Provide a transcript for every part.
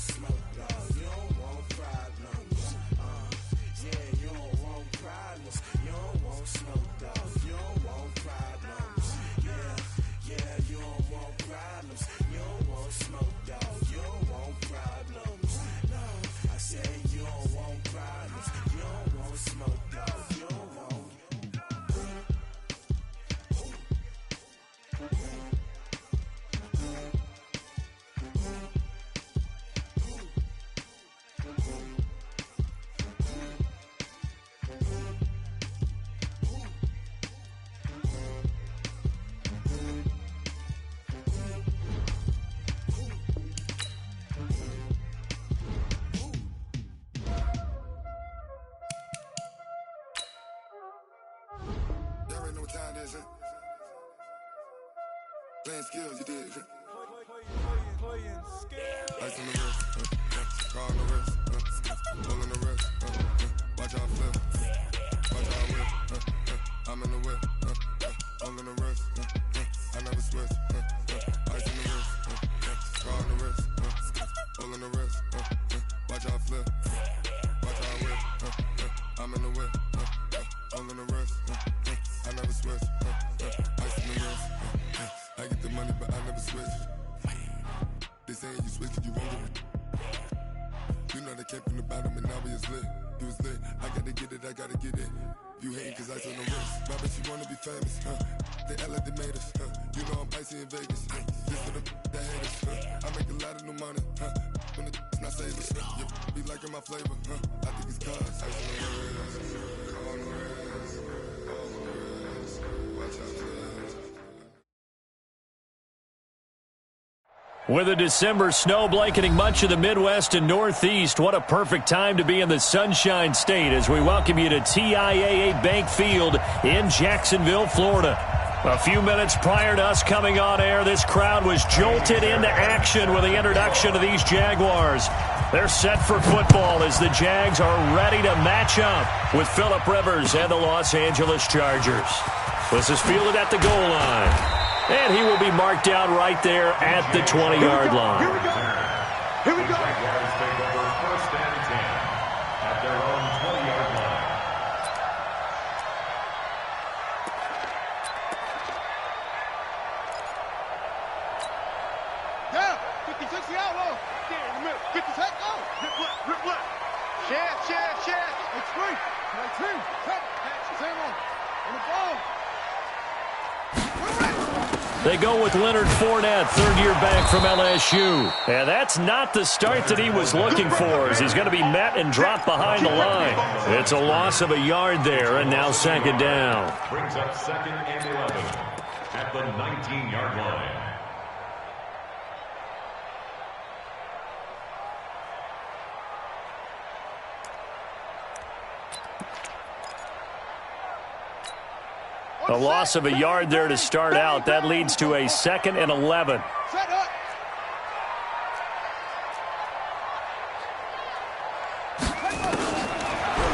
smoke, dog. You don't want problems. Yeah, you don't want problems. You don't want smoke, dog. You don't want problems. Yeah, you don't want problems. You don't want smoke, dog. You don't want problems. No, I said you don't want problems. You don't want smoke, dog. You don't want. Playing skills, you did. Playing skills. Ice on the wrist, car on the wrist, pull on the wrist, watch out flip, watch out whip, I'm in the whip, pull on the wrist, I never switch, ice on the wrist, car on the wrist, pull on the wrist, watch out flip, watch out whip, I'm in the whip, pull on the wrist, I never switch, ice on the wrist. I get the money, but I never switch. They saying you switch, you won't get it. You know they came from the bottom and now we is lit. You was lit, I gotta get it, I gotta get it. You hating cause ice on the wrist. My bitch, you wanna be famous, They act like they made us, You know I'm icy in Vegas, Just for the that hate us, I make a lot of new money, When the not savers, You be liking my flavor, I think it's cause ice on the wrist, on the wrist, on the wrist. Watch out for that. With a December snow blanketing much of the Midwest and Northeast, what a perfect time to be in the Sunshine State as we welcome you to TIAA Bank Field in Jacksonville, Florida. A few minutes prior to us coming on air, this crowd was jolted into action with the introduction of these Jaguars. They're set for football as the Jags are ready to match up with Phillip Rivers and the Los Angeles Chargers. This is fielded at the goal line. And he will be marked down right there at the 20-yard line. Here we go. Here we go. Jaguars take over first and 10 at their own 20-yard line. Down. 50, 60 out low. There in the middle. 50 take. Oh. Rip left. Share. It's free. Right team. Same on the ball. They go with Leonard Fournette, third-year back from LSU. And that's not the start that he was looking for, as he's going to be met and dropped behind the line. It's a loss of a yard there, and now second down. Brings up second and 11 at the 19-yard line. A loss of a yard there to start out. That leads to a second and 11.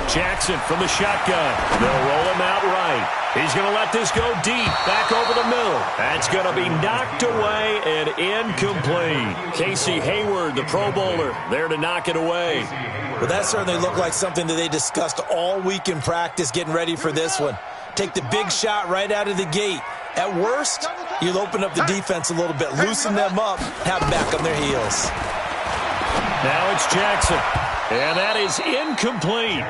Jackson from the shotgun. They'll roll him out right. He's going to let this go deep, back over the middle. That's going to be knocked away and incomplete. Casey Hayward, the Pro Bowler, there to knock it away. Well, that certainly looked like something that they discussed all week in practice, getting ready for this one. Take the big shot right out of the gate. At worst, you'll open up the defense a little bit, loosen them up, have them back on their heels. Now it's Jackson, and that is incomplete.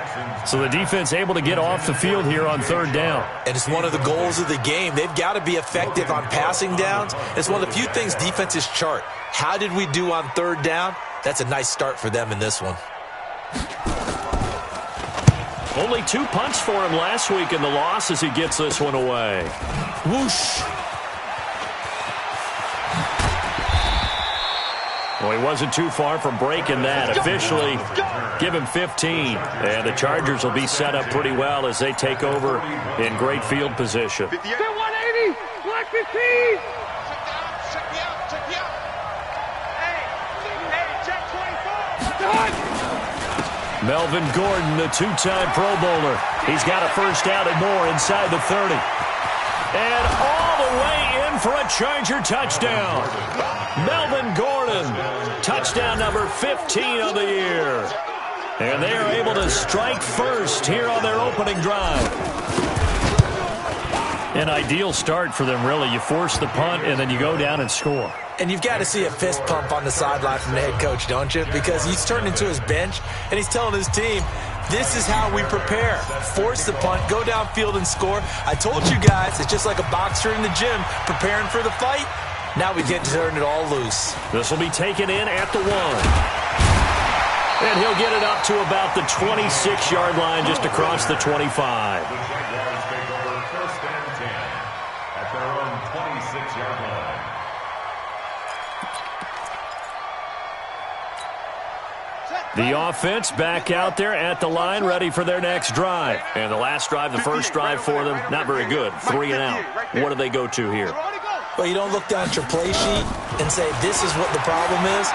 So the defense able to get off the field here on third down. And it's one of the goals of the game. They've got to be effective on passing downs. It's one of the few things defenses chart. How did we do on third down? That's a nice start for them in this one. Only 2 punts for him last week in the loss as he gets this one away. Whoosh. Well, he wasn't too far from breaking that. Officially, give him 15. And the Chargers will be set up pretty well as they take over in great field position. 180, black 15. Check me out. Hey, check 24. Melvin Gordon, the two-time Pro Bowler. He's got a first down and more inside the 30. And all the way in for a Charger touchdown. Melvin Gordon Gordon. Touchdown number 15 of the year. And they are able to strike first here on their opening drive. An ideal start for them, really. You force the punt, and then you go down and score. And you've got to see a fist pump on the sideline from the head coach, don't you? Because he's turned into his bench, and he's telling his team, this is how we prepare. Force the punt, go downfield and score. I told you guys, it's just like a boxer in the gym preparing for the fight. Now we get to turn it all loose. This will be taken in at the 1. And he'll get it up to about the 26-yard line, just across the 25. The Jaguars take over 1st and 10 at their own 26-yard line. The offense back out there at the line, ready for their next drive. And the last drive, the first drive for them, not very good. 3 and out. What do they go to here? Well, you don't look down at your play sheet and say, this is what the problem is.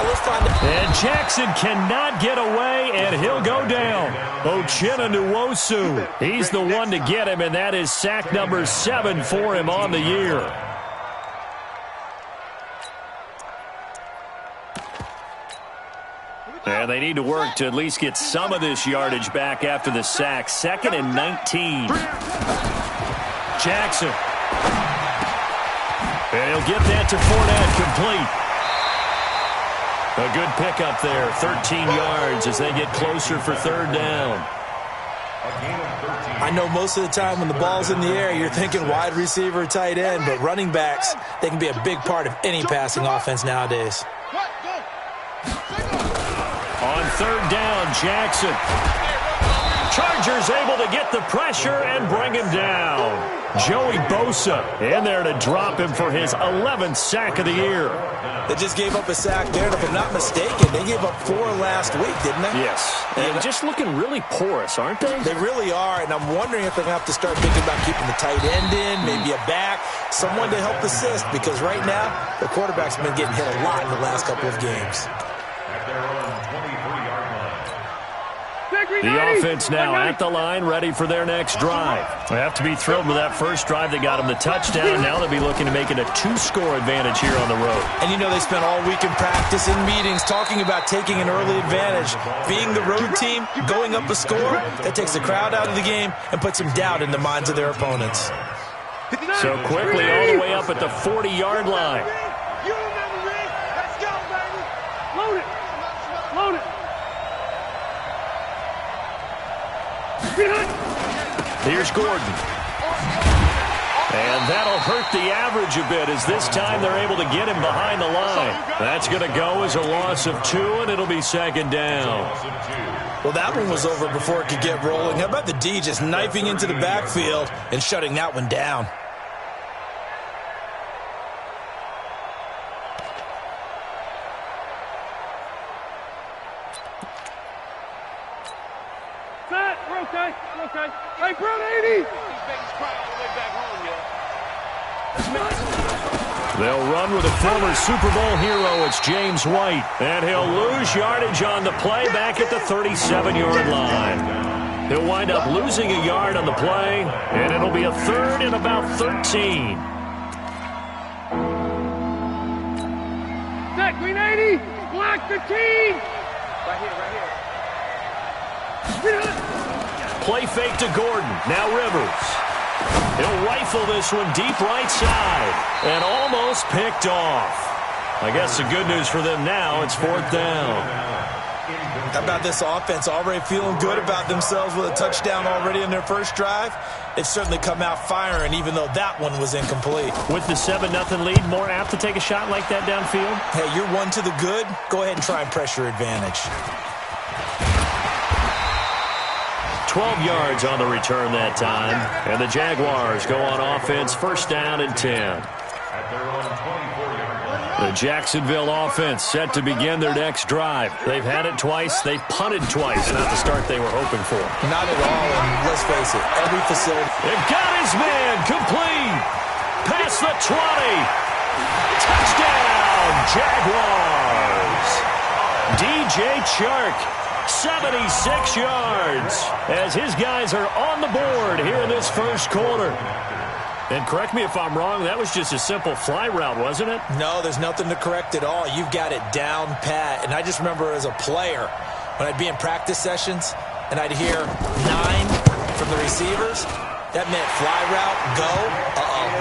Let's find out. And Jackson cannot get away, and he'll go down. Uchenna Nwosu. He's the one to get him, and that is sack number 7 for him on the year. And they need to work to at least get some of this yardage back after the sack. 2nd and 19. Jackson. And he'll get that to Fournette, complete. A good pickup there, 13 yards as they get closer for 3rd down. I know most of the time when the ball's in the air, you're thinking wide receiver, tight end, but running backs, they can be a big part of any passing offense nowadays. On 3rd down, Jackson. Chargers able to get the pressure and bring him down. Joey Bosa in there to drop him for his 11th sack of the year. They just gave up a sack there, and if I'm not mistaken, they gave up 4 last week, didn't they? Yes. And just looking really porous, aren't they? They really are, and I'm wondering if they're going to have to start thinking about keeping the tight end in, maybe a back, someone to help assist, because right now, the quarterback's been getting hit a lot in the last couple of games. At their own 23-yard line. The offense now at the line, ready for their next drive. They have to be thrilled with that first drive that got them the touchdown. Now they'll be looking to make it a 2-score advantage here on the road. And you know they spent all week in practice, in meetings, talking about taking an early advantage. Being the road team, going up a score, that takes the crowd out of the game and puts some doubt in the minds of their opponents. So quickly all the way up at the 40-yard line. You remember me? Let's go, baby. Load it. Load it. Here's Gordon. And that'll hurt the average a bit as this time they're able to get him behind the line. That's going to go as a loss of 2, and it'll be 2nd down. Well, that one was over before it could get rolling. How about the D just knifing into the backfield and shutting that one down? Okay, okay. Hey, Brown 80! They'll run with a former Super Bowl hero. It's James White. And he'll lose yardage on the play back at the 37-yard line. He'll wind up losing a yard on the play, and it'll be a 3rd and about 13. Set, Green 80! Black 15! Right here, right here. Play fake to Gordon. Now Rivers. He'll rifle this one deep right side. And almost picked off. I guess the good news for them now, it's 4th down. How about this offense already feeling good about themselves with a touchdown already in their first drive? They've certainly come out firing, even though that one was incomplete. With the 7-0 lead, more apt to take a shot like that downfield? Hey, you're one to the good. Go ahead and try and press your advantage. 12 yards on the return that time. And the Jaguars go on offense, 1st down and 10. At their own 24-yard line. The Jacksonville offense set to begin their next drive. They've had it twice. They've punted twice. Not the start they were hoping for. Not at all, and let's face it, every facility. They've got his man complete. Past the 20. Touchdown, Jaguars. DJ Chark. 76 yards as his guys are on the board here in this first quarter. And correct me if I'm wrong, that was just a simple fly route, wasn't it? No, there's nothing to correct at all. You've got it down pat. And I just remember as a player, when I'd be in practice sessions and I'd hear 9 from the receivers, that meant fly route, go,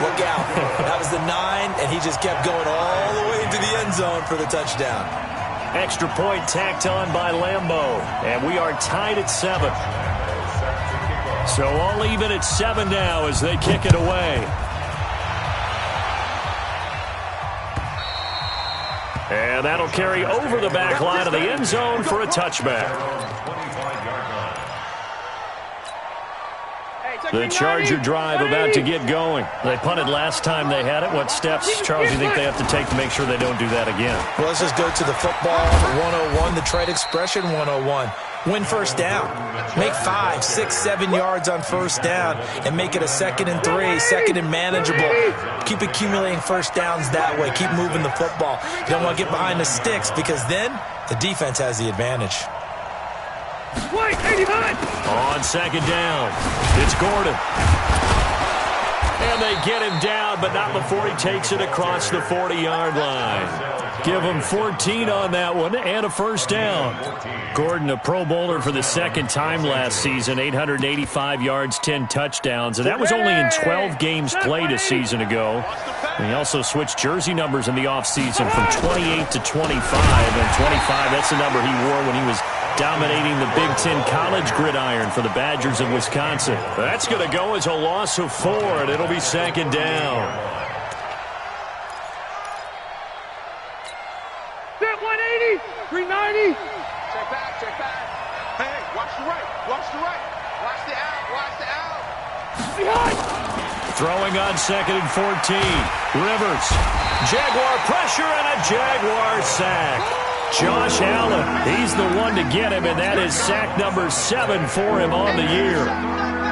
look out. That was the 9, and he just kept going all the way into the end zone for the touchdown. Extra point tacked on by Lambeau, and we are tied at 7. So all even at 7 now as they kick it away. And that'll carry over the back line of the end zone for a touchback. The Charger drive about to get going. They punted last time they had it. What steps, Charles, do you think they have to take to make sure they don't do that again? Well, let's just go to the football 101, the trade expression 101. Win first down. Make 5, 6, 7 yards on first down and make it a 2nd and 3, 2nd and manageable. Keep accumulating first downs that way. Keep moving the football. You don't want to get behind the sticks because then the defense has the advantage. On second down, it's Gordon. And they get him down, but not before he takes it across the 40-yard line. Give him 14 on that one and a first down. Gordon, a Pro Bowler for the 2nd time last season, 885 yards, 10 touchdowns, and that was only in 12 games played a season ago. And he also switched jersey numbers in the offseason from 28 to 25, and 25, that's the number he wore when he was dominating the Big Ten college gridiron for the Badgers of Wisconsin. That's going to go as a loss of 4, and it'll be 2nd down. Set 180, 390. Check back. Hey, watch the right. Watch the out. Behind. Throwing on 2nd and 14. Rivers. Jaguar pressure and a Jaguar sack. Josh Allen, he's the one to get him, and that is sack number 7 for him on the year.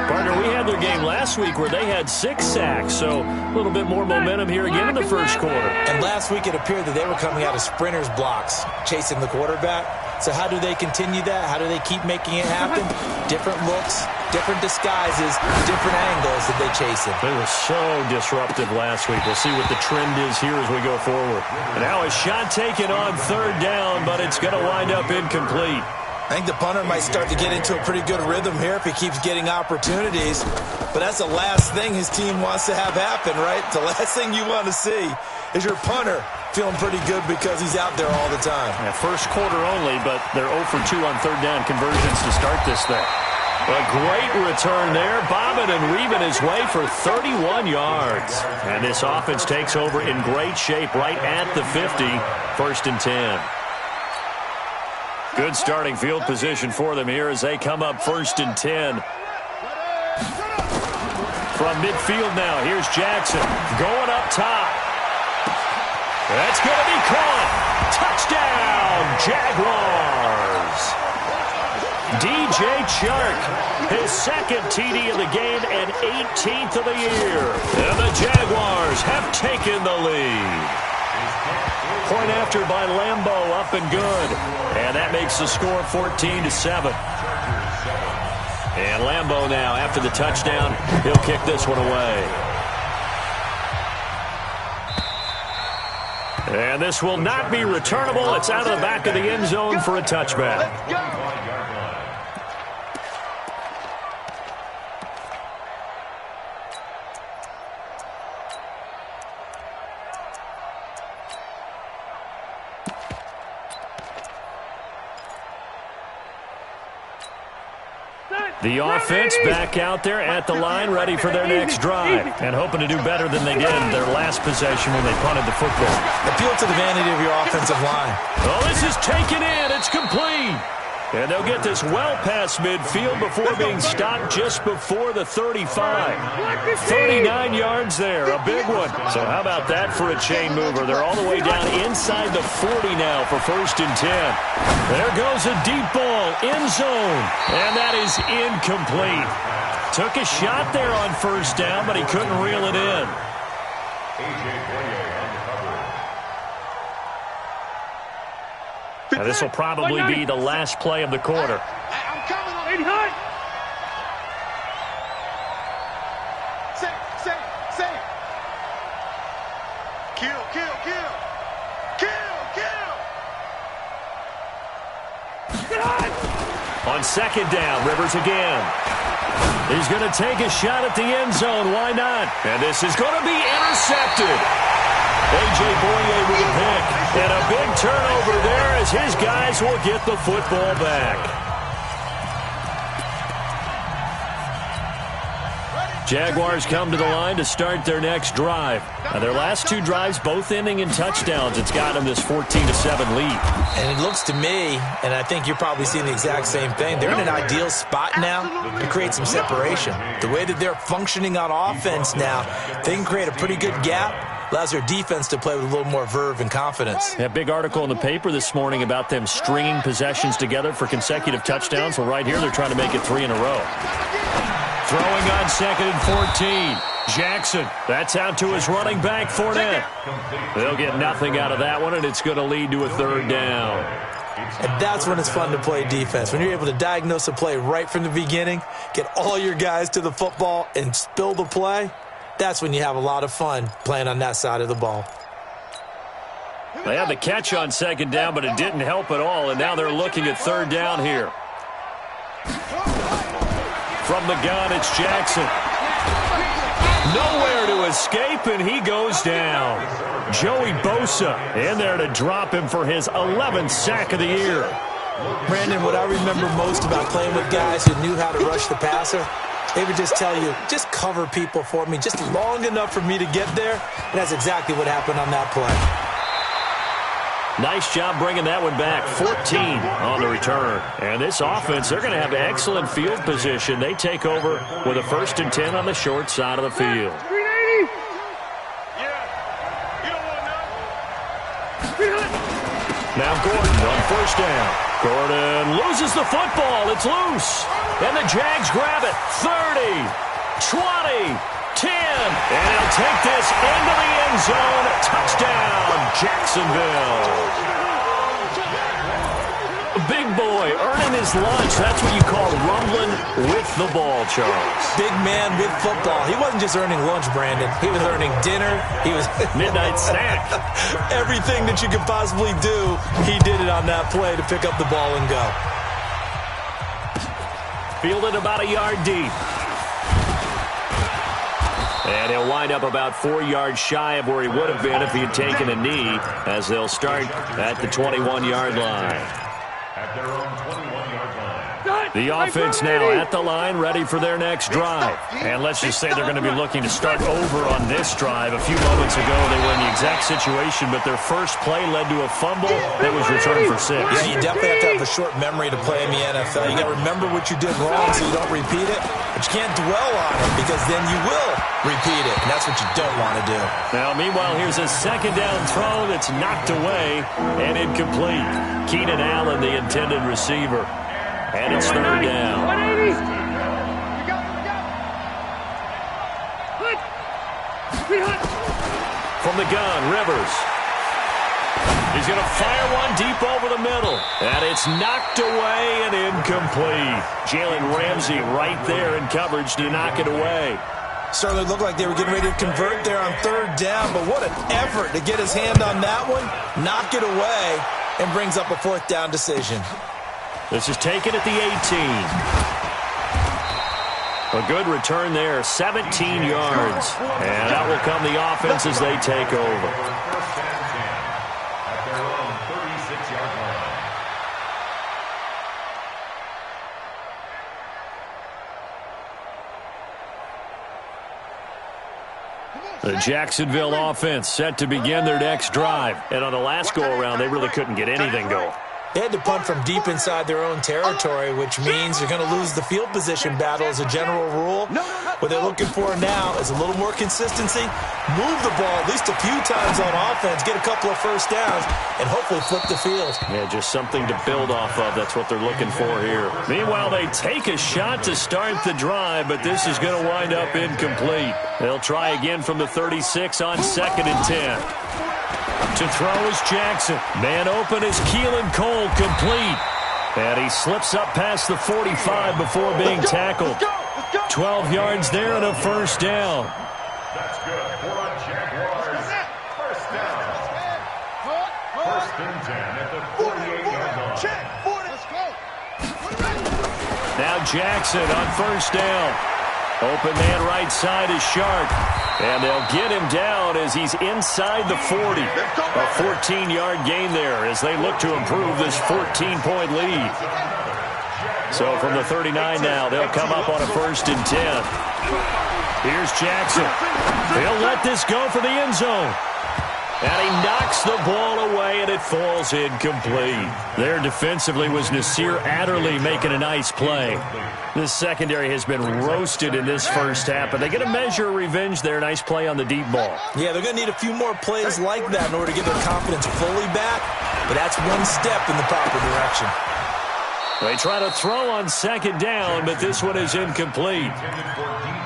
Partner, we had their game last week where they had 6 sacks, so a little bit more momentum here again in the first quarter. And last week it appeared that they were coming out of sprinters blocks, chasing the quarterback. So how do they continue that? How do they keep making it happen? Different looks, different disguises, different angles that they chase it. They were so disruptive last week. We'll see what the trend is here as we go forward. And now a shot taken on 3rd down, but it's going to wind up incomplete. I think the punter might start to get into a pretty good rhythm here if he keeps getting opportunities. But that's the last thing his team wants to have happen, right? The last thing you want to see is your punter feeling pretty good because he's out there all the time. Yeah, first quarter only, but they're 0 for 2 on 3rd down conversions to start this thing. A great return there, bobbing and weaving his way for 31 yards. And this offense takes over in great shape right at the 50, 1st and 10. Good starting field position for them here as they come up 1st and 10. From midfield now, here's Jackson going up top. That's going to be caught. Touchdown, Jaguars. DJ Chark, his 2nd TD of the game and 18th of the year. And the Jaguars have taken the lead. Point after by Lambeau, up and good. And that makes the score 14-7. And Lambeau now, after the touchdown, he'll kick this one away. And this will not be returnable. It's out of the back of the end zone for a touchback. The offense back out there at the line, ready for their next drive, and hoping to do better than they did in their last possession when they punted the football. Appeal to the vanity of your offensive line. Oh, this is taken in. It's complete. And they'll get this well past midfield before being stopped just before the 35. 39 yards there, a big one. So how about that for a chain mover? They're all the way down inside the 40 now for 1st and 10. There goes a deep ball, end zone, and that is incomplete. Took a shot there on 1st down, but he couldn't reel it in. Now this will probably be the last play of the quarter. I'm coming on 80 high. Say. On second down, Rivers again. He's going to take a shot at the end zone. Why not? And this is going to be intercepted. A.J. Boye with a pick. And a big turnover there as his guys will get the football back. Jaguars come to the line to start their next drive. Now, their last two drives both ending in touchdowns. It's got them this 14-7 lead. And it looks to me, and I think you're probably seeing the exact same thing, they're in an ideal spot now to create some separation. The way that they're functioning on offense now, they can create a pretty good gap. Allows their defense to play with a little more verve and confidence. A big article in the paper this morning about them stringing possessions together for consecutive touchdowns. Well, right here, they're trying to make it 3 in a row. Throwing on 2nd and 14. Jackson, that's out to his running back, Fournette. They'll get nothing out of that one, and it's going to lead to a 3rd down. And that's when it's fun to play defense. When you're able to diagnose a play right from the beginning, get all your guys to the football, and spill the play, that's when you have a lot of fun playing on that side of the ball. They had the catch on 2nd down, but it didn't help at all, and now they're looking at 3rd down here. From the gun, it's Jackson. Nowhere to escape, and he goes down. Joey Bosa in there to drop him for his 11th sack of the year. Brandon, what I remember most about playing with guys who knew how to rush the passer, they would just tell you, just cover people for me, just long enough for me to get there, and that's exactly what happened on that play. Nice job bringing that one back. 14 on the return. And this offense, they're going to have excellent field position. They take over with a 1st and 10 on the short side of the field. Now Gordon on 1st down. Gordon loses the football. It's loose. And the Jags grab it. 30, 20, 10. And he'll take this into the end zone. Touchdown, Jacksonville. Big boy earning his lunch. That's what you call rumbling with the ball, Charles. Big man with football. He wasn't just earning lunch, Brandon. He was earning dinner. He was midnight snack. Everything that you could possibly do, he did it on that play to pick up the ball and go. Fielded about a yard deep. And he'll wind up about 4 yards shy of where he would have been if he had taken a knee, as they'll start at the 21-yard line. At their own 21-yard line. The offense now at the line, ready for their next drive. And let's just say they're going to be looking to start over on this drive. A few moments ago, they were in the exact situation, but their first play led to a fumble that was returned for 6. Yeah, you definitely have to have a short memory to play in the NFL. You got to remember what you did wrong so you don't repeat it, but you can't dwell on it because then you will repeat it, and that's what you don't want to do. Now, meanwhile, here's a 2nd down throw that's knocked away and incomplete. Keenan Allen, the intended receiver. And it's 3rd down. From the gun, Rivers. He's going to fire one deep over the middle. And it's knocked away and incomplete. Jalen Ramsey right there in coverage to knock it away. Certainly looked like they were getting ready to convert there on 3rd down, but what an effort to get his hand on that one, knock it away, and brings up a 4th down decision. This is taken at the 18. A good return there, 17 yards. And out will come the offense as they take over. 1st and 10 at their own 36-yard line. The Jacksonville offense set to begin their next drive. And on the last go-around, they really couldn't get anything going. They had to punt from deep inside their own territory, which means they're going to lose the field position battle as a general rule. What they're looking for now is a little more consistency, move the ball at least a few times on offense, get a couple of 1st downs, and hopefully flip the field. Yeah, just something to build off of. That's what they're looking for here. Meanwhile, they take a shot to start the drive, but this is going to wind up incomplete. They'll try again from the 36 on 2nd and 10. To throw is Jackson. Man open is Keelan Cole, complete. And he slips up past the 45 before being tackled. 12 yards there and a 1st down. That's good for a Jaguars 1st down. 1st and 10 at the 48-yard line. Now Jackson on first down. Open man right side is Sharp. And they'll get him down as he's inside the 40. A 14-yard gain there as they look to improve this 14-point lead. So from the 39 now, they'll come up on a 1st and 10. Here's Jackson. He'll let this go for the end zone. And he knocks the ball away, and it falls incomplete. There defensively was Nasir Adderley making a nice play. This secondary has been roasted in this first half, but they get a measure of revenge there. Nice play on the deep ball. Yeah, they're going to need a few more plays like that in order to get their confidence fully back, but that's one step in the proper direction. They try to throw on 2nd down, but this one is incomplete.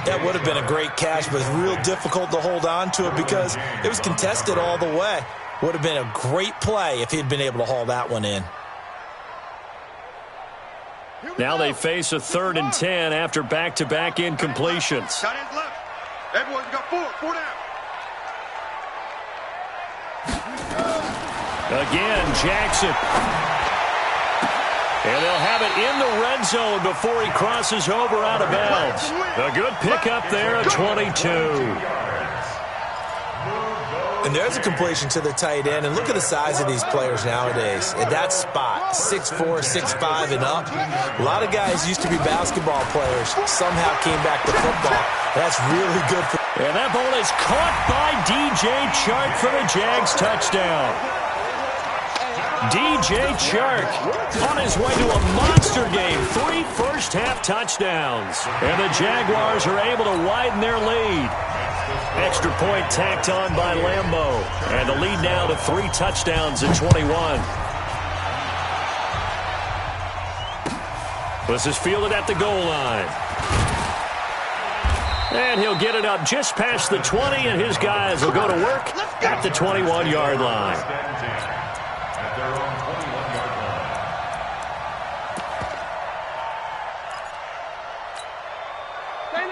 That would have been a great catch, but it's real difficult to hold on to it because it was contested all the way. Would have been a great play if he'd been able to haul that one in. Now they face a 3rd and 10 after back-to-back incompletions. Tight ends left. Everyone's got 4 down. Again, Jackson. And they'll have it in the red zone before he crosses over out of bounds. A good pickup there at 22. And there's a completion to the tight end. And look at the size of these players nowadays. At that spot, 6'4", 6'5", and up. A lot of guys used to be basketball players. Somehow came back to football. That's really good for. And that ball is caught by DJ Chark for the Jags touchdown. DJ Chark on his way to a monster game. 3 first-half touchdowns. And the Jaguars are able to widen their lead. Extra point tacked on by Lambeau. And the lead now to 3 touchdowns at 21. This is fielded at the goal line. And he'll get it up just past the 20, and his guys will go to work at the 21-yard line.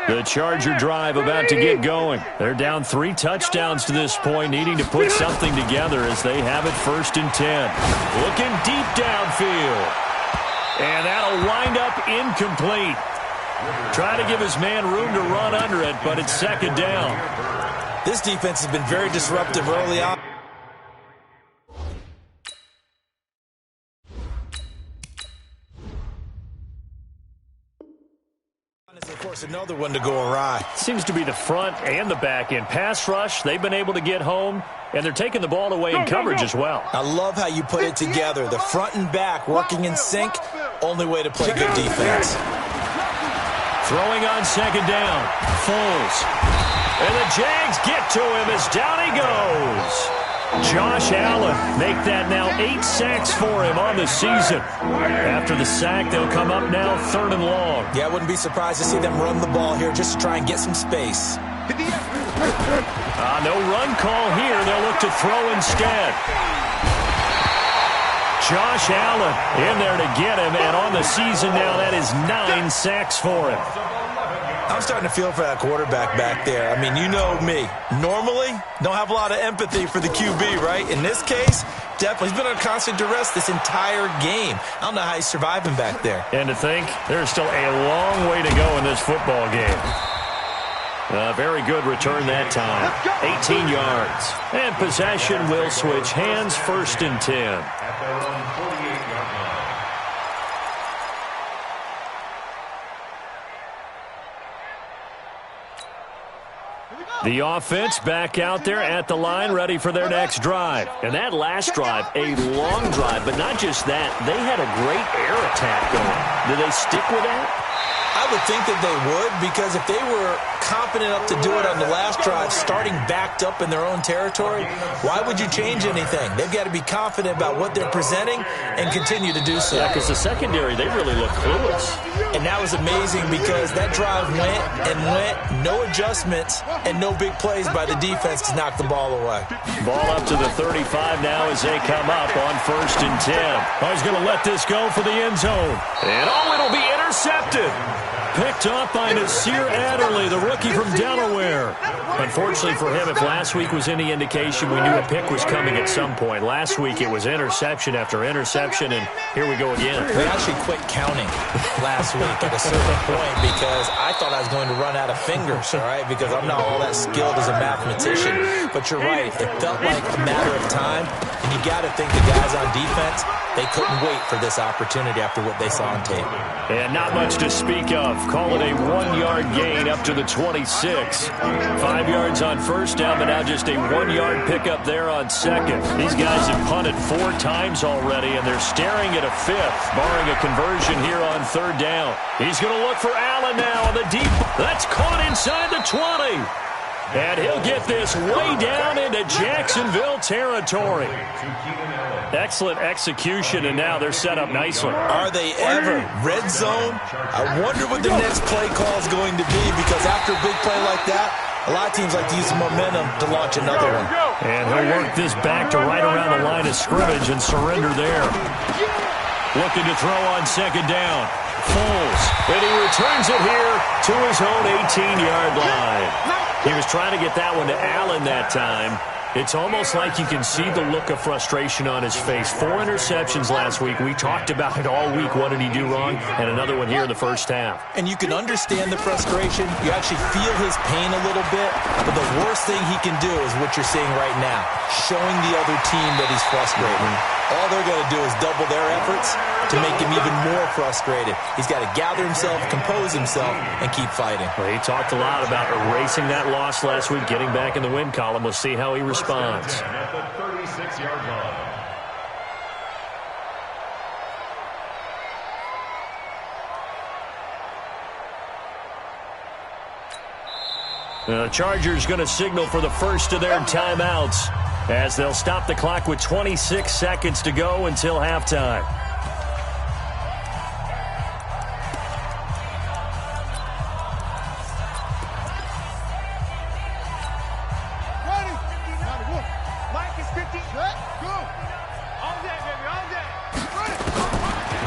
The Charger drive about to get going. They're down 3 touchdowns to this point, needing to put something together as they have it 1st and 10. Looking deep downfield. And that'll wind up incomplete. Trying to give his man room to run under it, but it's 2nd down. This defense has been very disruptive early on. Of course, another one to go awry. Seems to be the front and the back end. Pass rush, they've been able to get home, and they're taking the ball away in coverage as well. I love how you put it together. The front and back working in sync, only way to play good defense. Throwing on 2nd down, Foles. And the Jags get to him as down he goes. Josh Allen make that now 8 sacks for him on the season. After the sack, they'll come up now 3rd and long. Yeah, I wouldn't be surprised to see them run the ball here just to try and get some space. No run call here. They'll look to throw instead. Josh Allen in there to get him, and on the season now, that is 9 sacks for him. I'm starting to feel for that quarterback back there. I mean, you know me. Normally, don't have a lot of empathy for the QB, right? In this case, definitely. He's been under constant duress this entire game. I don't know how he's surviving back there. And to think, there's still a long way to go in this football game. Very good return that time. 18 yards. And possession will switch hands, 1st and 10. The offense back out there at the line, ready for their next drive. And that last drive, a long drive, but not just that. They had a great air attack going. Do they stick with that? I would think that they would, because if they were confident enough to do it on the last drive, starting backed up in their own territory, why would you change anything? They've got to be confident about what they're presenting and continue to do so. Yeah, because the secondary, they really look clueless. And that was amazing because that drive went and went, no adjustments, and no big plays by the defense to knock the ball away. Ball up to the 35 now as they come up on 1st and 10. Oh, he's going to let this go for the end zone. And it'll be intercepted. picked off by Nasir Adderley, the rookie from Delaware. Unfortunately for him, if last week was any indication, we knew a pick was coming at some point. Last week it was interception after interception, and here we go again. We actually quit counting last week at a certain point because I thought I was going to run out of fingers, all right, because I'm not all that skilled as a mathematician. But you're right. It felt like a matter of time, and you got to think the guys on defense, they couldn't wait for this opportunity after what they saw on tape. And not much to speak of. Call it a 1-yard gain up to the 26. 5 yards on first down, but now just a 1-yard pickup there on second. These guys have punted 4 times already, and they're staring at a 5th, barring a conversion here on third down. He's going to look for Allen now on the deep. That's caught inside the 20. And he'll get this way down into Jacksonville territory. Excellent execution, and now they're set up nicely. Are they ever? Red zone? I wonder what their next play call is going to be, because after a big play like that, a lot of teams like to use momentum to launch another one. And he'll work this back to right around the line of scrimmage and surrender there. Looking to throw on second down. Foles, and he returns it here to his own 18-yard line. He was trying to get that one to Allen that time. It's almost like you can see the look of frustration on his face. 4 interceptions last week. We talked about it all week. What did he do wrong? And another one here in the first half. And you can understand the frustration. You actually feel his pain a little bit. But the worst thing he can do is what you're seeing right now, showing the other team that he's frustrated. All they're going to do is double their efforts to make him even more frustrated. He's got to gather himself, compose himself, and keep fighting. Well, he talked a lot about erasing that loss last week, getting back in the win column. We'll see how he responds. At the 36-yard line. The Chargers going to signal for the first of their timeouts as they'll stop the clock with 26 seconds to go until halftime.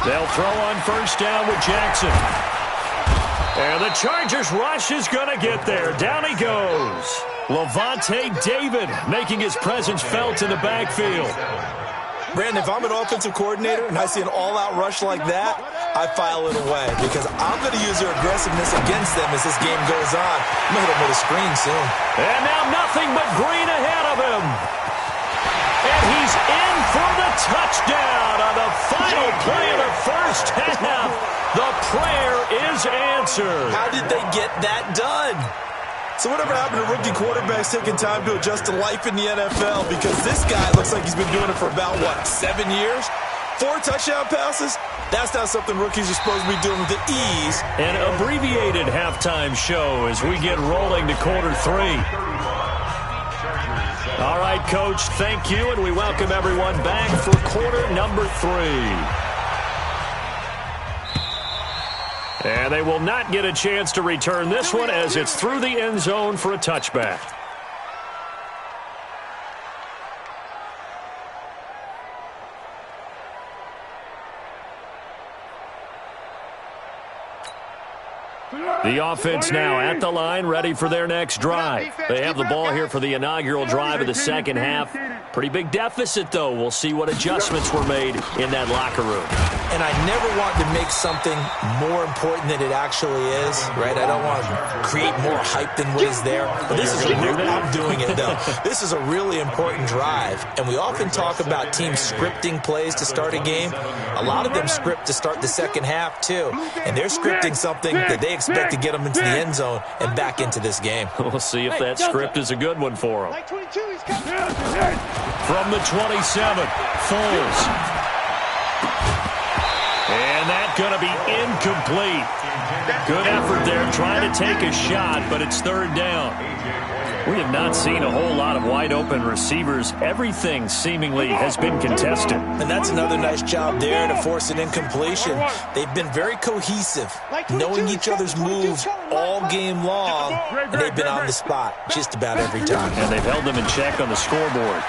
They'll throw on first down with Jackson. And the Chargers rush is going to get there. Down he goes. Levante David making his presence felt in the backfield. Brandon, if I'm an offensive coordinator and I see an all-out rush like that, I file it away because I'm going to use their aggressiveness against them as this game goes on. I'm going to hit them with a screen soon. And now nothing but green ahead of him. And he's in for the touchdown on the final play of the first half. The prayer is answered. How did they get that done? So whatever happened to rookie quarterbacks taking time to adjust to life in the NFL? Because this guy looks like he's been doing it for about, 7 years? 4 touchdown passes? That's not something rookies are supposed to be doing with ease. An abbreviated halftime show as we get rolling to quarter 3. All right, Coach, thank you, and we welcome everyone back for quarter number 3. And they will not get a chance to return this one as it's through the end zone for a touchback. The offense now at the line, ready for their next drive. They have the ball here for the inaugural drive of the second half. Pretty big deficit, though. We'll see what adjustments were made in that locker room. And I never want to make something more important than it actually is, right? I don't want to create more hype than what is there. But this is I'm doing it, though. This is a really important drive. And we often talk about teams scripting plays to start a game. A lot of them script to start the second half, too. And they're scripting something that they expect to get them into the end zone and back into this game. We'll see if that script is a good one for them. From the 27, Foles. And that's going to be incomplete. Good effort there trying to take a shot, but it's third down. We have not seen a whole lot of wide-open receivers. Everything seemingly has been contested. And that's another nice job there to force an incompletion. They've been very cohesive, knowing each other's moves all game long, and they've been on the spot just about every time. And they've held them in check on the scoreboard.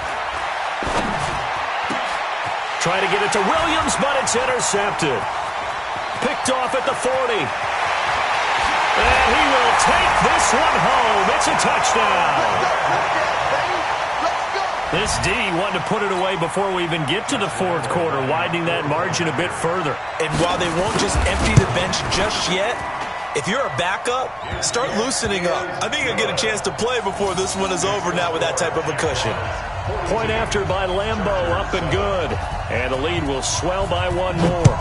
Try to get it to Williams, but it's intercepted. Picked off at the 40. And he will take this one home. It's a touchdown. This D wanted to put it away before we even get to the fourth quarter, widening that margin a bit further. And while they won't just empty the bench just yet, if you're a backup, start loosening up. I think you'll get a chance to play before this one is over now with that type of a cushion. Point after by Lambeau, up and good. And the lead will swell by one more.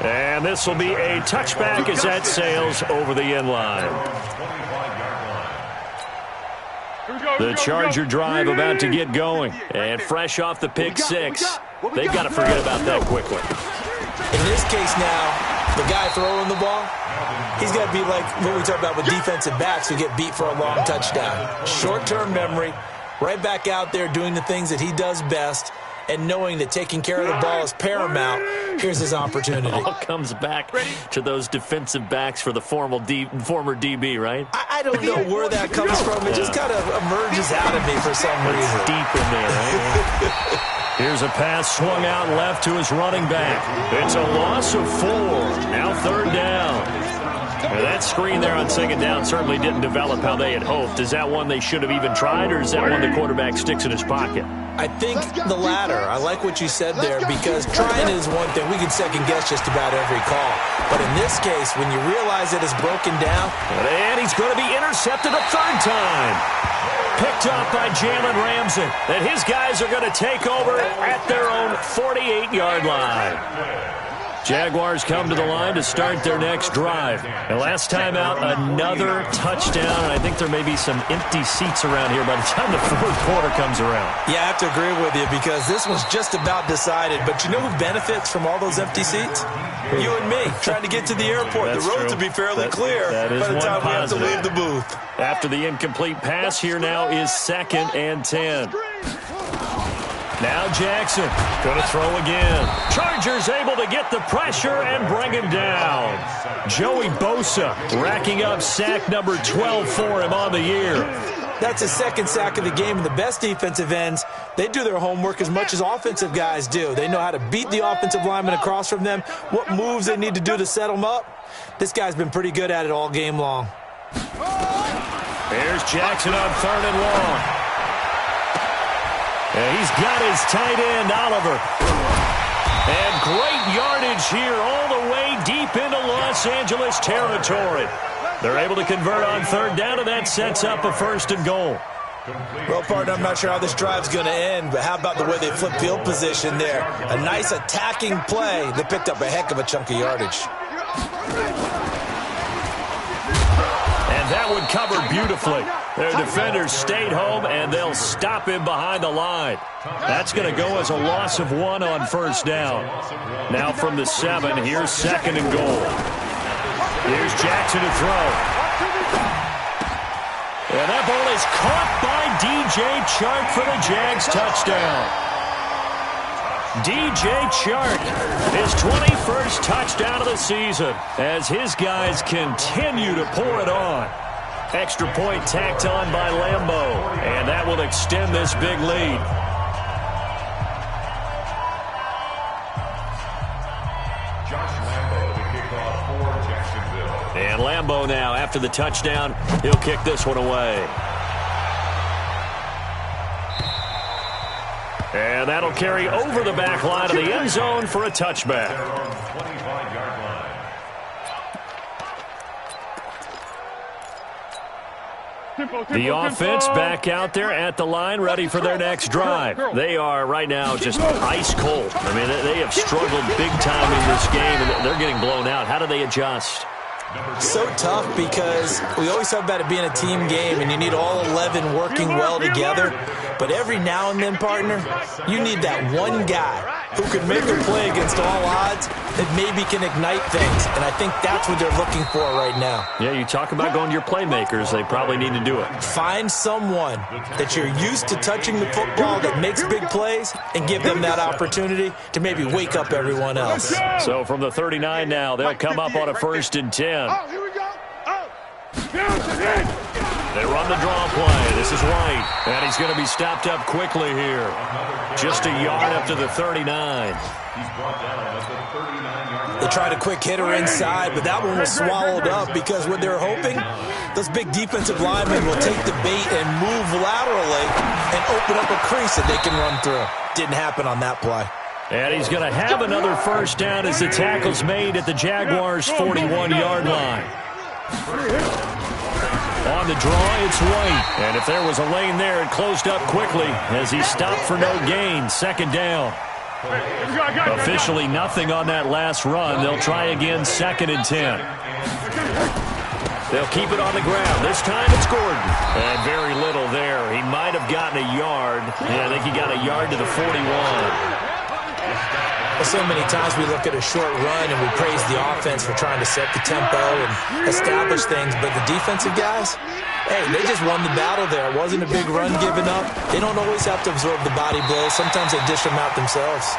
And this will be a touchback as that sails over the end line. The Charger drive about to get going. And fresh off the pick six, they've got to forget about that quickly. In this case now, the guy throwing the ball, he's got to be like what we talk about with defensive backs who get beat for a long touchdown. Short-term memory, right back out there doing the things that he does best, and knowing that taking care of the ball is paramount. Here's his opportunity. It all comes back to those defensive backs for the former DB, right? I don't know where that comes from. It just kind of emerges out of me for some reason. It's deep in there, right? Here's a pass swung out left to his running back. It's a loss of 4. Now third down. Now that screen there on second down certainly didn't develop how they had hoped. Is that one they should have even tried, or is that one the quarterback sticks in his pocket? I think the latter. I like what you said there, because trying is one thing. We can second-guess just about every call. But in this case, when you realize it is broken down. And he's going to be intercepted a third time. Picked up by Jalen Ramsey. And his guys are going to take over at their own 48-yard line. Jaguars come to the line to start their next drive. And last time out, another touchdown. And I think there may be some empty seats around here by the time the fourth quarter comes around. Yeah, I have to agree with you, because this one's just about decided. But you know who benefits from all those empty seats? You and me, trying to get to the airport. That's the roads true. will be fairly clear by the time we have to leave the booth. After the incomplete pass, here now is 2nd and 10. Now Jackson going to throw again. Chargers able to get the pressure and bring him down. Joey Bosa racking up sack number 12 for him on the year. That's his second sack of the game, and the best defensive ends, they do their homework as much as offensive guys do. They know how to beat the offensive lineman across from them, what moves they need to do to set them up. This guy's been pretty good at it all game long. Here's Jackson on 3rd and long. And he's got his tight end, Oliver. And great yardage here all the way deep into Los Angeles territory. They're able to convert on 3rd down, and that sets up a 1st and goal. Well, partner, I'm not sure how this drive's going to end, but how about the way they flip field position there? A nice attacking play. They picked up a heck of a chunk of yardage. That one covered beautifully. Their defenders stayed home, and they'll stop him behind the line. That's going to go as a loss of 1 on 1st down. Now from the 7, here's 2nd and goal. Here's Jackson to throw. And that ball is caught by DJ Chark for the Jags touchdown. DJ Chark, his 21st touchdown of the season, as his guys continue to pour it on. Extra point tacked on by Lambeau, and that will extend this big lead. Josh Lambeau, the kickoff for Jacksonville. And Lambeau now, after the touchdown, he'll kick this one away. And that'll carry over the back line of the end zone for a touchback. 25-yard line. The offense back out there at the line, ready for their next drive. They are right now just ice cold. I mean, they have struggled big time in this game, and they're getting blown out. How do they adjust? So tough, because we always talk about it being a team game and you need all 11 working well together. But every now and then, partner, you need that one guy who can make a play against all odds that maybe can ignite things. And I think that's what they're looking for right now. Yeah, you talk about going to your playmakers. They probably need to do it. Find someone that you're used to touching the football that makes big plays and give them that opportunity to maybe wake up everyone else. So from the 39 now, they'll come up on a 1st and 10. Oh, here we go. Oh. They run the draw play. The This is White, and he's going to be stopped up quickly here. Just a yard up to the 39. They tried a quick hitter inside, but that one was swallowed up because what they're hoping, those big defensive linemen will take the bait and move laterally and open up a crease that they can run through. Didn't happen on that play. And he's going to have another first down as the tackle's made at the Jaguars' 41-yard line. On the draw, it's White. And if there was a lane there, it closed up quickly as he stopped for no gain. Second down. Officially nothing on that last run. They'll try again, 2nd and 10. They'll keep it on the ground. This time it's Gordon. And very little there. He might have gotten a yard. Yeah, I think he got a yard to the 41. So many times we look at a short run and we praise the offense for trying to set the tempo and establish things, but the defensive guys, hey, they just won the battle there. It wasn't a big run given up. They don't always have to absorb the body blows. Sometimes they dish them out themselves.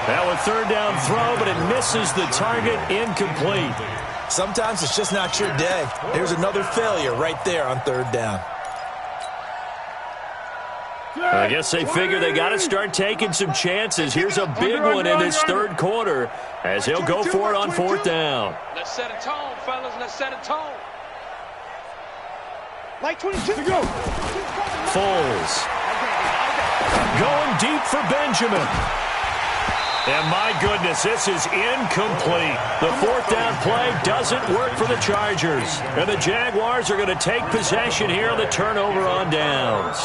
That was third down throw, but it misses the target, incomplete. Sometimes it's just not your day. There's another failure right there on third down. I guess they figure they got to start taking some chances. Here's a big one in this third quarter as he'll go for it on 4th down. Let's set a tone, fellas. Let's set a tone. Like 22 to go. Foles. Going deep for Benjamin. And my goodness, this is incomplete. The 4th down play doesn't work for the Chargers. And the Jaguars are going to take possession here on the turnover on downs.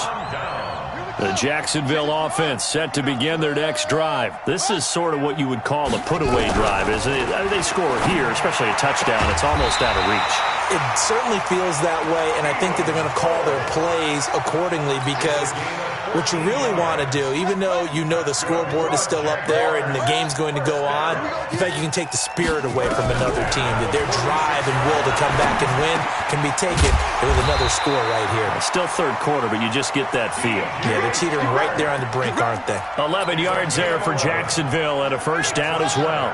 The Jacksonville offense set to begin their next drive. This is sort of what you would call a put-away drive, isn't it? They score here, especially a touchdown. It's almost out of reach. It certainly feels that way, and I think that they're going to call their plays accordingly because what you really want to do, even though you know the scoreboard is still up there and the game's going to go on, in fact, you can take the spirit away from another team, that their drive and will to come back and win can be taken with another score right here. It's still third quarter, but you just get that feel. Yeah, they're teetering right there on the brink, aren't they? 11 yards there for Jacksonville and a first down as well.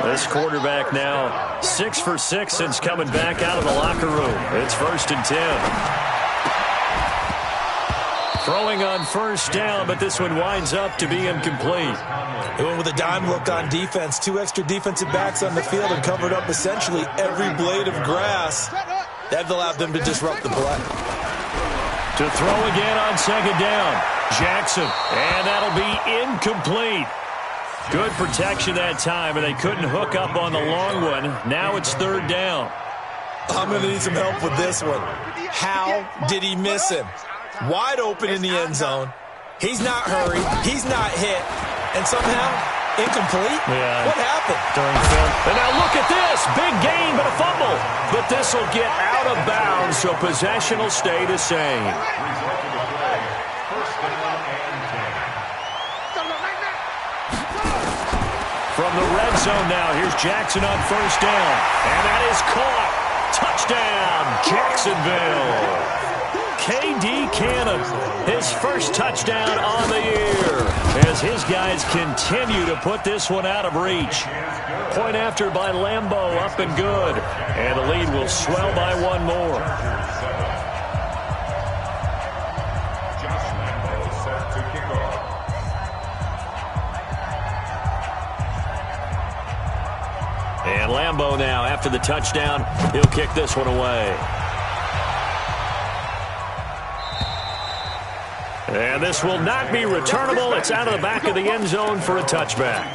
This quarterback now 6 for 6 since coming back out of the locker room. It's 1st and 10. Throwing on first down, but this one winds up to be incomplete. They went with a dime look on defense. 2 extra defensive backs on the field and covered up essentially every blade of grass. That allowed them to disrupt the play. To throw again on 2nd down. Jackson, and that'll be incomplete. Good protection that time, and they couldn't hook up on the long one. Now it's 3rd down. I'm going to need some help with this one. How did he miss him? Wide open in the end zone. He's not hurried. He's not hit. And somehow, incomplete? Yeah. What happened? During film. And now look at this. Big gain, but a fumble. But this will get out of bounds, so possession will stay the same. From the red zone now, here's Jackson on first down. And that is caught. Touchdown, Jacksonville. K.D. Cannon, his first touchdown on the year as his guys continue to put this one out of reach. Point after by Lambeau, up and good. And the lead will swell by one more. And Lambeau now, after the touchdown, he'll kick this one away. And this will not be returnable. It's out of the back of the end zone for a touchback.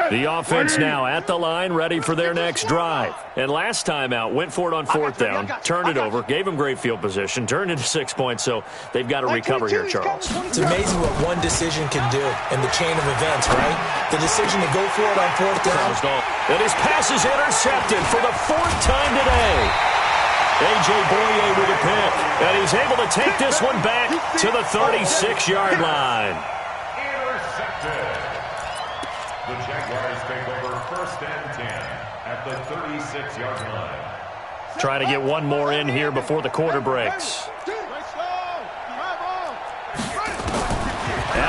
The offense now at the line, ready for their next drive. And last time out, went for it on 4th down, turned it over, gave them great field position, turned into 6 points, so they've got to recover here, Charles. It's amazing what one decision can do in the chain of events, right? The decision to go for it on 4th down. And his pass is intercepted for the 4th time today. A.J. Boye with a pick, and he's able to take this one back to the 36-yard line. The Jaguars take over 1st and 10 at the 36-yard line. Trying to get one more in here before the quarter breaks.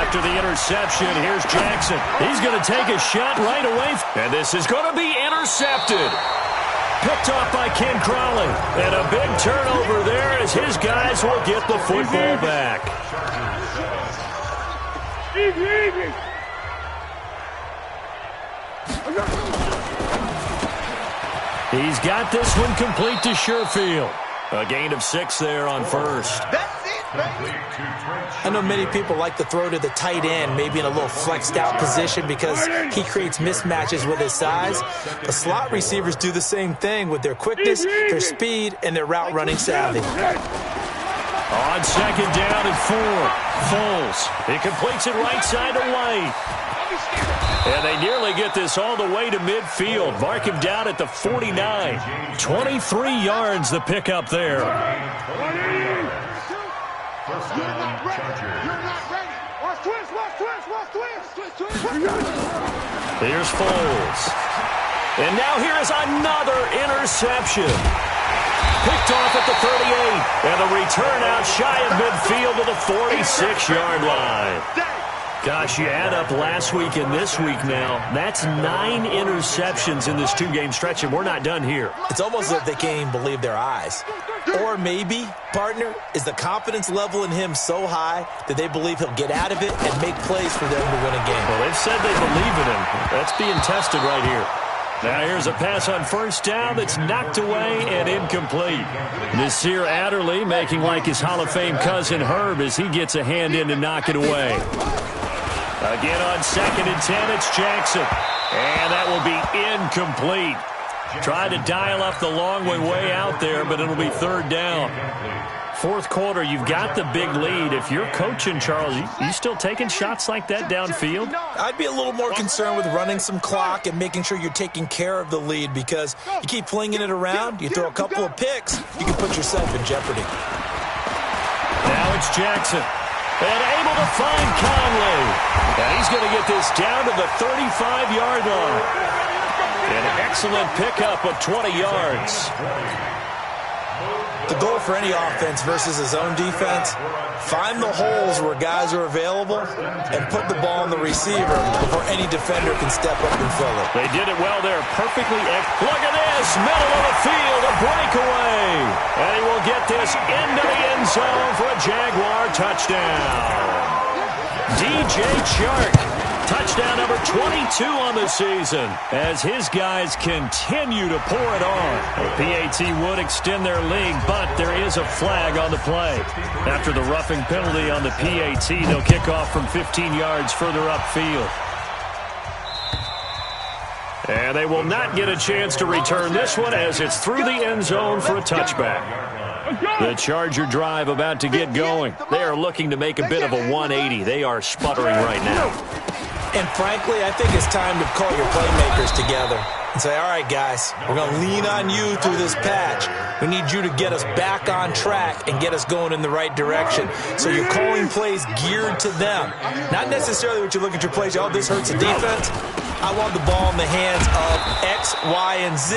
after the interception. Here's Jackson. He's going to take a shot right away. And this is going to be intercepted. Picked off by Ken Crawley. And a big turnover there as his guys will get the football back. He's got this one complete to Sherfield. A gain of 6 there on first. I know many people like to throw to the tight end, maybe in a little flexed out position because he creates mismatches with his size. But slot receivers do the same thing with their quickness, their speed, and their route running savvy. On second down and 4, Foles. He completes it right side to White. And they nearly get this all the way to midfield. Mark him down at the 49. 23 yards the pickup there. You're not ready. You're not ready. Watch twist, watch twist, watch twist. Here's Foles. And now here is another interception. Picked off at the 38. And the return out shy of midfield to the 46-yard line. Gosh, you add up last week and this week now. That's 9 interceptions in this 2-game stretch, and we're not done here. It's almost as if they can't even believe their eyes. Or maybe, partner, is the confidence level in him so high that they believe he'll get out of it and make plays for them to win a game. Well, they've said they believe in him. That's being tested right here. Now here's a pass on first down that's knocked away and incomplete. Nasir Adderley making like his Hall of Fame cousin Herb as he gets a hand in to knock it away. Again on second and 10, it's Jackson. And that will be incomplete. Tried to dial up the long way out there, but it'll be third down. Fourth quarter, you've got the big lead. If you're coaching, Charles, you still taking shots like that downfield? I'd be a little more concerned with running some clock and making sure you're taking care of the lead because you keep flinging it around, you throw a couple of picks, you can put yourself in jeopardy. Now it's Jackson. And able to find Conley. And he's going to get this down to the 35-yard line. An excellent pickup of 20 yards. The goal for any offense versus a zone defense, find the holes where guys are available and put the ball on the receiver before any defender can step up and fill it. They did it well there. Perfectly. Look at this. Middle of the field. A breakaway. And he will get this into the end zone for a Jaguar touchdown. DJ Chark. Touchdown number 22 on the season as his guys continue to pour it on. The PAT would extend their lead, but there is a flag on the play. After the roughing penalty on the PAT, they'll kick off from 15 yards further upfield. And they will not get a chance to return this one as it's through the end zone for a touchback. The Charger drive about to get going. They are looking to make a bit of a 180. They are sputtering right now. And frankly, I think it's time to call your playmakers together and say, all right, guys, we're going to lean on you through this patch. We need you to get us back on track and get us going in the right direction. So you're calling plays geared to them. Not necessarily what you look at your plays, oh, this hurts the defense. I want the ball in the hands of X, Y, and Z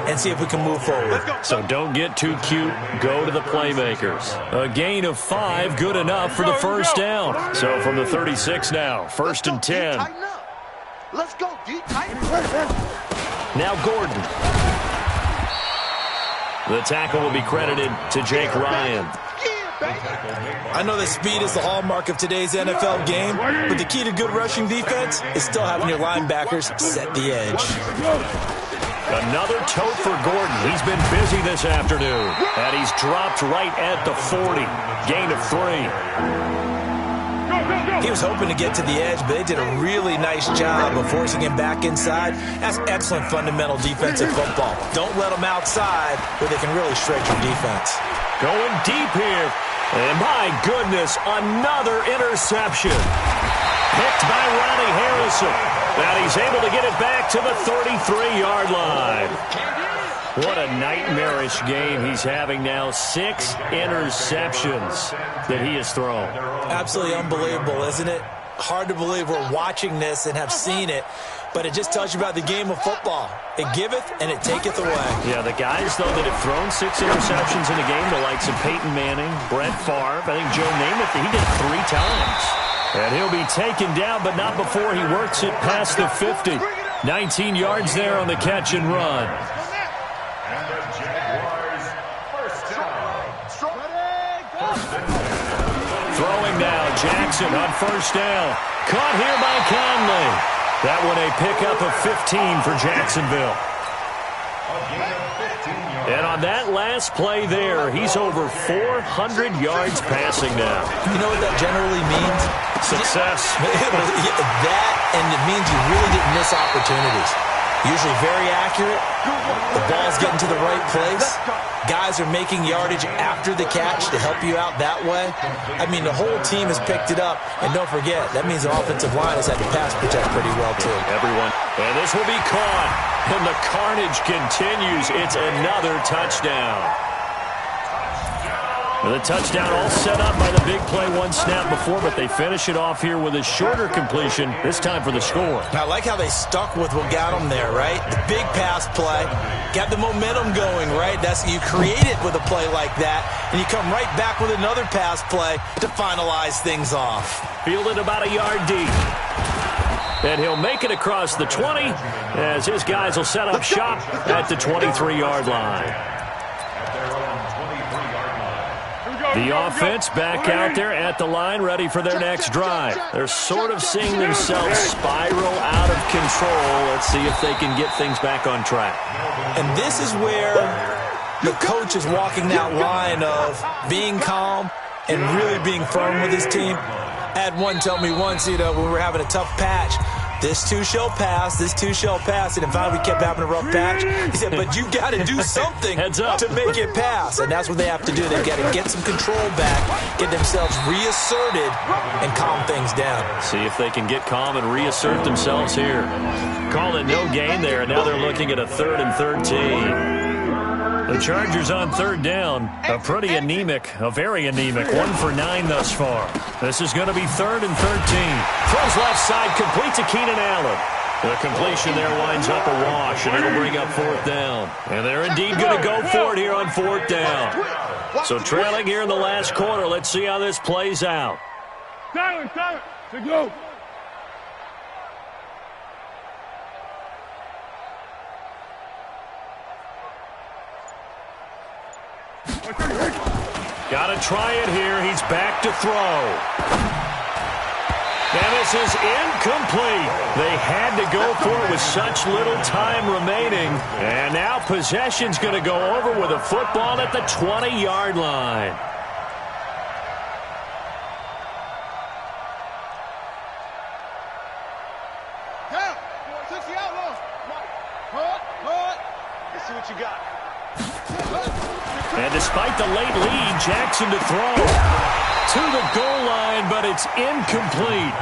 and see if we can move forward. So don't get too cute. Go to the playmakers. A gain of 5, good enough for the first down. So from the 36 now, first and 10. Let's go, D. Now Gordon. The tackle will be credited to Jake Ryan. I know that speed is the hallmark of today's NFL game, but the key to good rushing defense is still having your linebackers set the edge. Another tote for Gordon. He's been busy this afternoon. And he's dropped right at the 40. Gain of 3. He was hoping to get to the edge, but they did a really nice job of forcing him back inside. That's excellent fundamental defensive football. Don't let them outside where they can really stretch your defense. Going deep here. And my goodness, another interception. Picked by Ronnie Harrison. And he's able to get it back to the 33-yard line. What a nightmarish game he's having now. 6 interceptions that he has thrown. Absolutely unbelievable, isn't it? Hard to believe we're watching this and have seen it, but it just tells you about the game of football. It giveth and it taketh away. Yeah, the guys, though, that have thrown 6 interceptions in a game, the likes of Peyton Manning, Brett Favre, I think Joe Namath, he did it 3 times. And he'll be taken down, but not before he works it past the 50. 19 yards there on the catch and run. And the Jaguars first down. Throwing now, Jackson on first down. Caught here by Conley. That one a pickup of 15 for Jacksonville. And on that last play there, he's over 400 yards passing now. You know what that generally means? Success. That, and it means you really didn't miss opportunities. Usually very accurate. The ball's getting to the right place. Guys are making yardage after the catch to help you out that way. I mean, the whole team has picked it up. And don't forget, that means the offensive line has had to pass protect pretty well, too. Everyone. And this will be caught. And the carnage continues. It's another touchdown. And the touchdown all set up by the big play one snap before, but they finish it off here with a shorter completion, this time for the score. I like how they stuck with what got them there, right? The big pass play, got the momentum going, right? That's you create it with a play like that, and you come right back with another pass play to finalize things off. Fielded about a yard deep. And he'll make it across the 20 as his guys will set up shop at the 23-yard line. The offense back out there at the line, ready for their next drive. They're sort of seeing themselves spiral out of control. Let's see if they can get things back on track. And this is where the coach is walking that line of being calm and really being firm with his team. I had one tell me once, when we were having a tough patch, this too shall pass, this too shall pass. And in fact, we kept having a rough patch. He said, but you got to do something to make it pass. And that's what they have to do. They've got to get some control back, get themselves reasserted, and calm things down. See if they can get calm and reassert themselves here. Call it no gain there, and now they're looking at a 3rd and 13. The Chargers on 3rd down, a very anemic, 1 for 9 thus far. This is going to be 3rd and 13. Throws left side, complete to Keenan Allen. The completion there winds up a wash, and it'll bring up 4th down. And they're indeed going to go for it here on 4th down. So trailing here in the last quarter, let's see how this plays out. Silence, to go. Got to try it here. He's back to throw. And this is incomplete. They had to go for it with such little time remaining. And now possession's going to go over with a football at the 20-yard line. Down. 60 outlaws. Let's see what you got. And despite the late lead, Jackson to throw to the goal line, but it's incomplete.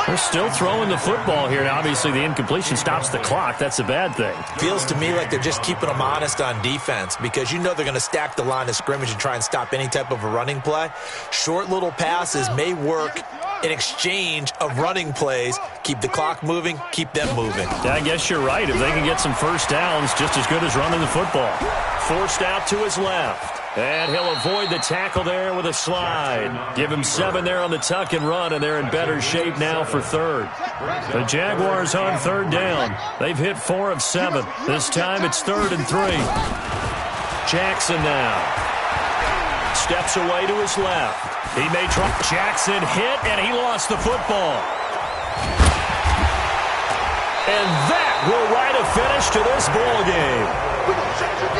They're still throwing the football here. Now, obviously, the incompletion stops the clock. That's a bad thing. Feels to me like they're just keeping them honest on defense because you know they're going to stack the line of scrimmage and try and stop any type of a running play. Short little passes may work in exchange of running plays. Keep the clock moving, keep them moving. Yeah, I guess you're right. If they can get some first downs, just as good as running the football. Forced out to his left. And he'll avoid the tackle there with a slide. Give him 7 there on the tuck and run, and they're in better shape now for 3rd. The Jaguars on 3rd down. They've hit 4 of 7. This time it's 3rd and 3. Jackson now. Steps away to his left. He may try. Jackson hit, and he lost the football. And that will write a finish to this ball game.